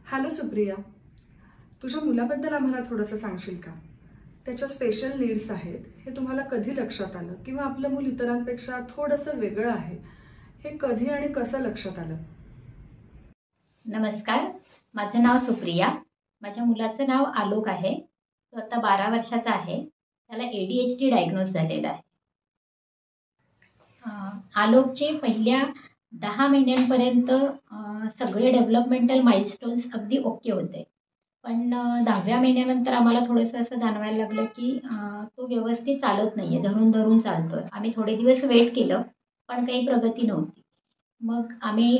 Hello Supriya, तुझ्या मुलाबद्दल आम्हाला थोडंसं सांगशील का? त्याच्या स्पेशल नीड्स आहेत हे तुम्हाला कधी लक्षात आलं, किंवा आपलं मूल इतरांपेक्षा थोडंसं वेगळं आहे हे कधी आणि कसं लक्षात आलं? नमस्कार, माझं नाव सुप्रिया. माझ्या मुलाचं नाव आलोक आहे. तो आता 12 वर्षाचा आहे. त्याला ADHD डायग्नोज झालेला आहे. आलोकचे पहिल्या 10 महिन्यांपर्यंत सगळे डेव्हलपमेंटल माइलस्टोन्स अगदी ओके होते. पण 10व्या महिन्यानंतर आम्हाला थोडंसं असं जाणवायला लागलं की तो व्यवस्थित चालत नाही आहे, धरून चालतोय. आम्ही थोडे दिवस वेट केलं, पण काही प्रगती नव्हती. मग आम्ही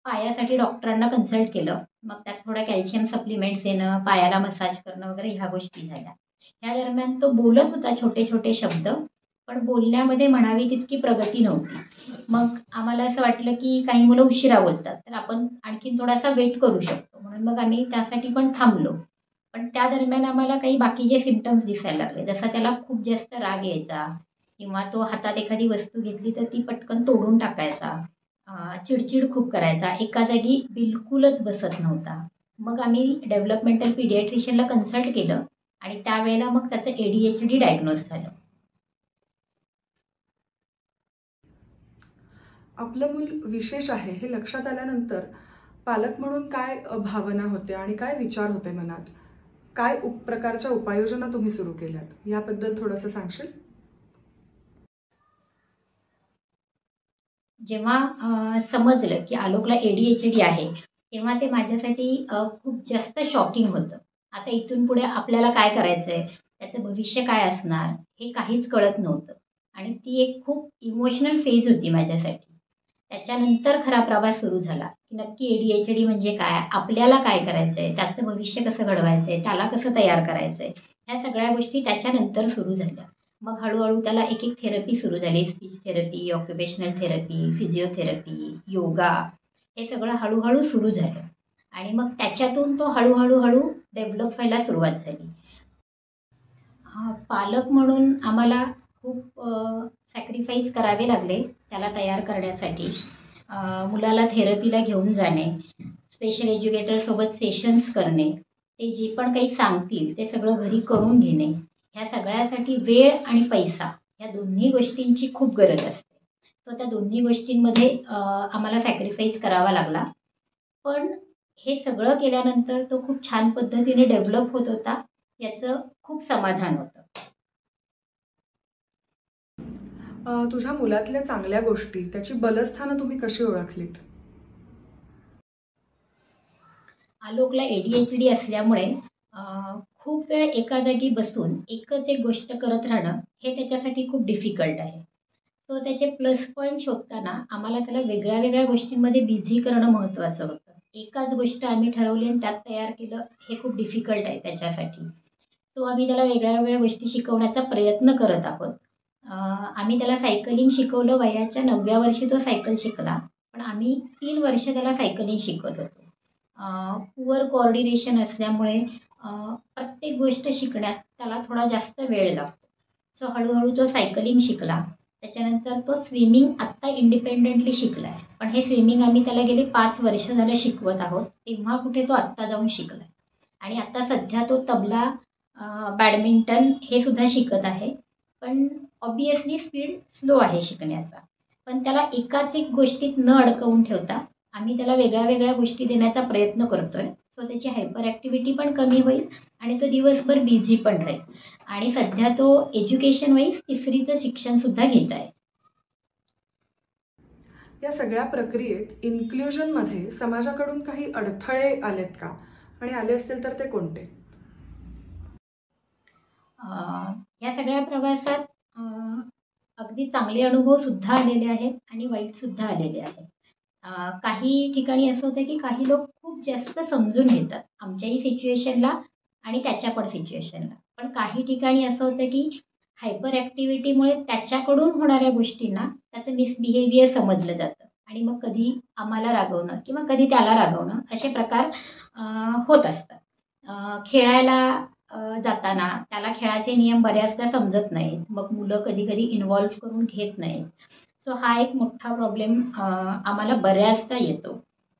पायासाठी डॉक्टरांना कन्सल्ट केलं. मग त्यात थोड्या कॅल्शियम सप्लिमेंट्स देणं, पायाला मसाज करणं वगैरे ह्या गोष्टी झाल्या. ह्या दरम्यान तो बोलत होता छोटे छोटे शब्द, पण बोलण्यामध्ये म्हणावी तितकी प्रगती नव्हती. मग आम्हाला असं वाटलं की काही मुलं उशिरा बोलतात, तर आपण आणखीन थोडासा वेट करू शकतो. म्हणून मग आम्ही त्यासाठी पण थांबलो. पण त्या दरम्यान आम्हाला काही बाकीचे सिम्पटम्स दिसायला लागले. जसा त्याला खूप जास्त राग यायचा, किंवा तो हातात एखादी वस्तू घेतली तर ती पटकन तोडून टाकायचा. चिडचिड खूप करायचा, एका जागी बिलकुलच बसत नव्हता. मग आम्ही डेव्हलपमेंटल पीडियाट्रिशियनला कन्सल्ट केलं आणि त्यावेळेला मग त्याचं ADHD डायग्नोज झालं. आपलं मूल विशेष आहे हे लक्षात आल्यानंतर पालक म्हणून काय भावना होत्या आणि काय विचार होते मनात? काय प्रकारच्या उपाययोजना तुम्ही सुरू केल्यात याबद्दल थोडंसं सांगशील? जेव्हा समजलं की आलोकला ADHD आहे, तेव्हा ते माझ्यासाठी खूप जास्त शॉकिंग होतं. आता इथून पुढे आपल्याला काय करायचंय, त्याचं भविष्य काय असणार, हे काहीच कळत नव्हतं. आणि ती एक खूप इमोशनल फेज होती माझ्यासाठी. त्याच्यानंतर खरा प्रवास सुरू झाला की नक्की ADHD म्हणजे काय, आपल्याला काय करायचंय, त्याचं भविष्य कसं घडवायचंय, त्याला कसं तयार करायचंय, ह्या सगळ्या गोष्टी त्याच्यानंतर सुरू झाल्या. मग हळूहळू त्याला एक एक थेरपी सुरू झाली. Speech therapy, occupational therapy, physiotherapy, yoga, हे सगळं हळूहळू सुरू झालं. आणि मग त्याच्यातून तो हळूहळू डेव्हलप व्हायला सुरुवात झाली. पालक म्हणून आम्हाला खूप सॅक्रिफाईस करावे लागले त्याला तयार करण्यासाठी. मुलाला थेरपीला घेऊन जाणे, स्पेशल एज्युकेटरसोबत सेशन्स करणे, ते जे पण काही सांगतील ते सगळं घरी करून घेणे, ह्या सगळ्यासाठी वेळ आणि पैसा या दोन्ही गोष्टींची खूप गरज असते. तर त्या दोन्ही गोष्टींमध्ये आम्हाला सॅक्रिफाईस करावा लागला. पण हे सगळं केल्यानंतर तो खूप छान पद्धतीने डेव्हलप होत होता, याचं खूप समाधान होतं. तुझ्या मुलातल्या चांगल्या गोष्टी, त्याची बलस्थानं तुम्ही कशी ओळखलीत? आलोकला ADHD असल्यामुळे खूप वेळ एका जागी बसून एकच एक गोष्ट करत राहणं हे त्याच्यासाठी खूप डिफिकल्ट आहे. सो त्याचे प्लस पॉईंट शोधताना आम्हाला त्याला वेगळ्या वेगळ्या गोष्टींमध्ये बिझी करणं महत्त्वाचं होतं. एकाच गोष्ट आम्ही ठरवली आणि त्यात तयार केलं हे खूप डिफिकल्ट आहे त्याच्यासाठी. सो आम्ही त्याला वेगळ्या वेगळ्या गोष्टी शिकवण्याचा प्रयत्न करत आहोत. आम्ही त्याला सायकलिंग शिकवलं. वयाच्या 9व्या वर्षी तो सायकल शिकला. पण आम्ही 3 वर्ष त्याला सायकलिंग शिकवत होतो. पुअर कोऑर्डिनेशन असल्यामुळे प्रत्येक गोष्ट शिकण्यात त्याला थोडा जास्त वेळ लागतो. सो हळूहळू तो सायकलिंग शिकला. त्याच्यानंतर तो स्विमिंग आत्ता इंडिपेंडेंटली शिकला आहे. पण हे स्विमिंग आम्ही त्याला गेले 5 वर्ष झालं शिकवत आहोत. तेव्हा कुठे तो आत्ता जाऊन शिकला आहे. आणि आता सध्या तो तबला, बॅडमिंटन हे सुद्धा शिकत आहे. पण ऑब्वियसली स्पीड स्लो आहे शिकण्याचा. पण त्याला एकाच एक गोष्टीत न अडकवून ठेवता आम्ही त्याला वेगळ्या वेगळ्या गोष्टी देण्याचा प्रयत्न करतोय. सो त्याची हायपर ॲक्टिव्हिटी पण कमी होईल आणि तो दिवसभर बिझी पण राहील. आणि सध्या तो एज्युकेशन वाईज 3रीचं शिक्षण सुद्धा घेत आहे. या सगळ्या प्रक्रियेत इन्क्ल्युजनमध्ये समाजाकडून काही अडथळे आलेत का, आणि आले असतील तर ते कोणते? या सगळ्या प्रवासात अगदी चांगले अनुभव सुद्धा आलेले आहेत आणि वाईट सुद्धा आलेले आहेत. काही ठिकाणी असं होतं की काही लोक खूप जास्त समजून घेतात आमच्याही सिच्युएशनला आणि त्याच्या पण सिच्युएशनला. पण काही ठिकाणी असं होतं की हायपर ॲक्टिव्हिटीमुळे त्याच्याकडून होणाऱ्या गोष्टींना त्याचं मिसबिहेवियर समजलं जातं आणि मग कधी आम्हाला रागवणं किंवा कधी त्याला रागवणं असे प्रकार होत असतात. खेळायला जाताना त्याला खेळाचे नियम बऱ्याचदा समजत नाहीत. मग मुलं कधी कधी इन्व्हॉल्व करून घेत नाहीत. सो हा एक मोठा प्रॉब्लेम आम्हाला बऱ्याचदा येतो.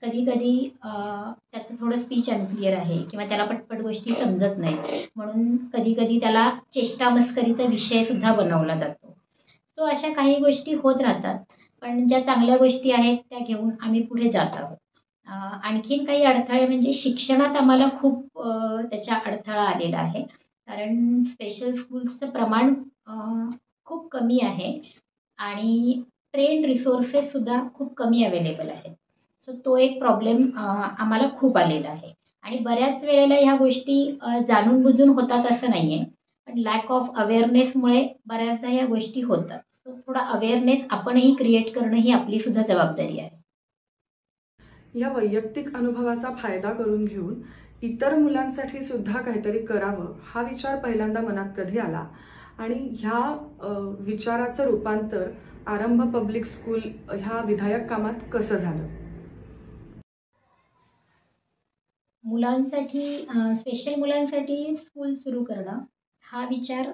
कधी कधी त्याचं थोडं स्पीच अनक्लिअर आहे किंवा त्याला पटपट गोष्टी समजत नाही, म्हणून कधी कधी त्याला चेष्टा मस्करीचा विषयसुद्धा बनवला जातो. सो अशा काही गोष्टी होत राहतात, पण ज्या चांगल्या गोष्टी आहेत त्या घेऊन आम्ही पुढे जात आहोत. आणखीन काही अडथळे म्हणजे शिक्षणात आम्हाला खूप त्याचा अडथळा आलेला आहे, कारण स्पेशल स्कूल्सचं प्रमाण खूप कमी आहे आणि ट्रेन्ड रिसोर्सेससुद्धा खूप कमी अवेलेबल आहेत. सो तो एक प्रॉब्लेम आम्हाला खूप आलेला आहे आणि बऱ्याच वेळेला ह्या गोष्टी जाणून बुजून होतात असं नाही आहे, पण लॅक ऑफ अवेअरनेसमुळे बऱ्याचदा ह्या गोष्टी होतात. सो थोडा अवेअरनेस आपणही क्रिएट करणं ही आपलीसुद्धा जबाबदारी आहे. या वैयक्तिक अनुभवाचा फायदा करून घेऊन इतर मुलांसाठी सुद्धा काहीतरी करावं हा विचार पहिल्यांदा मनात कधी आला आणि ह्या विचाराचं रूपांतर आरंभ पब्लिक स्कूल ह्या विधायक कामात कसं झालं? मुलांसाठी स्पेशल मुलांसाठी स्कूल सुरू करणं हा विचार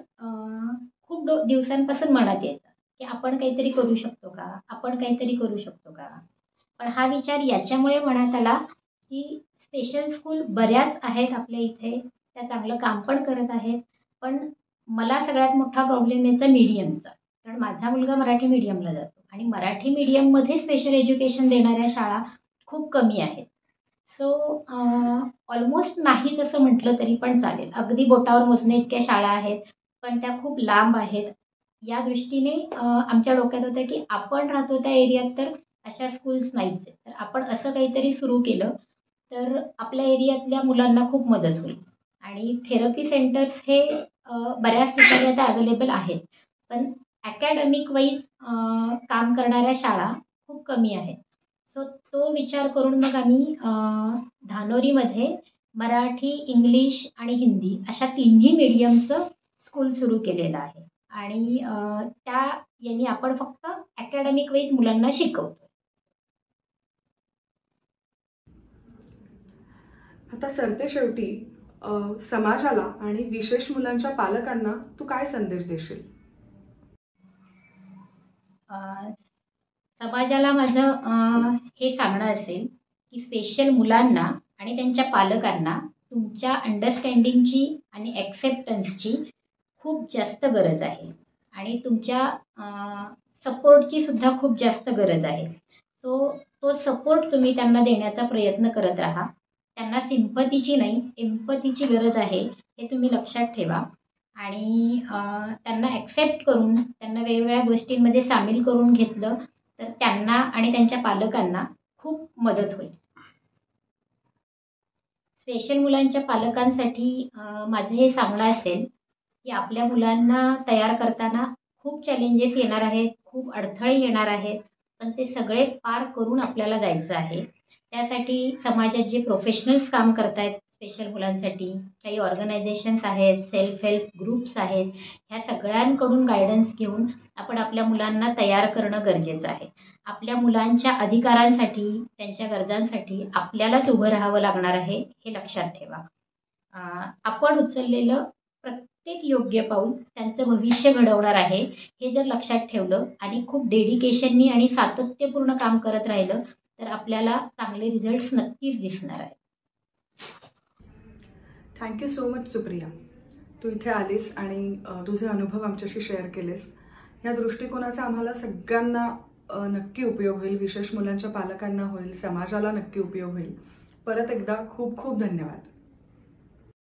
खूप दिवसांपासून मनात यायचा, की आपण काहीतरी करू शकतो का, आपण काहीतरी करू शकतो का. पण हा विचार याच्यामुळे मनात आला की स्पेशल स्कूल बऱ्याच आहेत आपल्या इथे, त्या चांगलं काम पण करत आहेत, पण मला सगळ्यात मोठा प्रॉब्लेम याचा मीडियमचा, कारण माझा मुलगा मराठी मीडियमला जातो आणि मराठी मीडियममध्ये स्पेशल एज्युकेशन देणाऱ्या शाळा खूप कमी आहेत. सो ऑलमोस्ट नाहीच असं म्हटलं तरी पण चालेल. अगदी बोटावर मोजणे इतक्या शाळा आहेत, पण त्या खूप लांब आहेत. या दृष्टीने आमच्या डोक्यात होतं की आपण राहतो त्या एरियात तर अशा स्कूल्स नाहीच आहेत. तर आपण असं काहीतरी सुरू केलं तर आपल्या एरियातल्या मुलांना खूप मदत होईल. आणि थेरपी सेंटर्स हे बऱ्याच ठिकाणी आता अवेलेबल आहेत, पण अकॅडमिक वाईज काम करणाऱ्या शाळा खूप कमी आहेत. सो तो विचार करून मग आम्ही धानोरीमध्ये मराठी, इंग्लिश आणि हिंदी अशा तिन्ही मीडियमचं स्कूल सुरू केलेलं आहे आणि त्या यांनी आपण फक्त अकॅडमिक वाईज मुलांना शिकवतो. आता सरते शेवटी समाजाला आणि विशेष मुलांच्या पालकांना तू काय संदेश देशील? समाजाला माझं हे सांगणं असेल की स्पेशल मुलांना आणि त्यांच्या पालकांना तुमच्या अंडरस्टँडिंगची आणि ॲक्सेप्टन्सची खूप जास्त गरज आहे आणि तुमच्या सपोर्टची सुद्धा खूप जास्त गरज आहे. तो सपोर्ट तुम्ही त्यांना देण्याचा प्रयत्न करत राहा. त्यांना सिम्पथीची नाही, एम्पथीची गरज आहे हे तुम्ही लक्षात ठेवा आणि त्यांना ॲक्सेप्ट करून त्यांना वेगवेगळ्या गोष्टींमध्ये सामील करून घेतलं तर त्यांना आणि त्यांच्या पालकांना खूप मदत होईल. स्पेशल मुलांच्या पालकांसाठी माझं हे सांगणं असेल की आपल्या मुलांना तयार करताना खूप चॅलेंजेस येणार आहेत, खूप अडथळे येणार आहेत, पण ते सगळे पार करून आपल्याला जायचं आहे. त्यासाठी समाजात जे प्रोफेशनल्स काम करत आहेत स्पेशल मुलांसाठी, काही ऑर्गनायझेशन्स आहेत, सेल्फ हेल्प ग्रुप्स आहेत, ह्या सगळ्यांकडून गायडन्स घेऊन आपण आपल्या मुलांना तयार करणं गरजेचं आहे. आपल्या मुलांच्या अधिकारांसाठी, त्यांच्या गरजांसाठी आपल्यालाच उभं राहावं लागणार आहे हे लक्षात ठेवा. आपण उचललेलं प्रत्येक योग्य पाऊल त्यांचं भविष्य घडवणार आहे हे जर लक्षात ठेवलं आणि खूप डेडिकेशननी आणि सातत्यपूर्ण काम करत राहिलं तर आपल्याला चांगले रिझल्ट्स नक्कीच दिसणार आहेत. थँक्यू सो मच सुप्रिया, तू इथे आलीस आणि तुझे अनुभव आमच्याशी शेअर केलेस. या दृष्टिकोनाचा आम्हाला सगळ्यांना नक्की उपयोग होईल, विशेष मुलांच्या पालकांना होईल, समाजाला नक्की उपयोग होईल. परत एकदा खूप खूप धन्यवाद.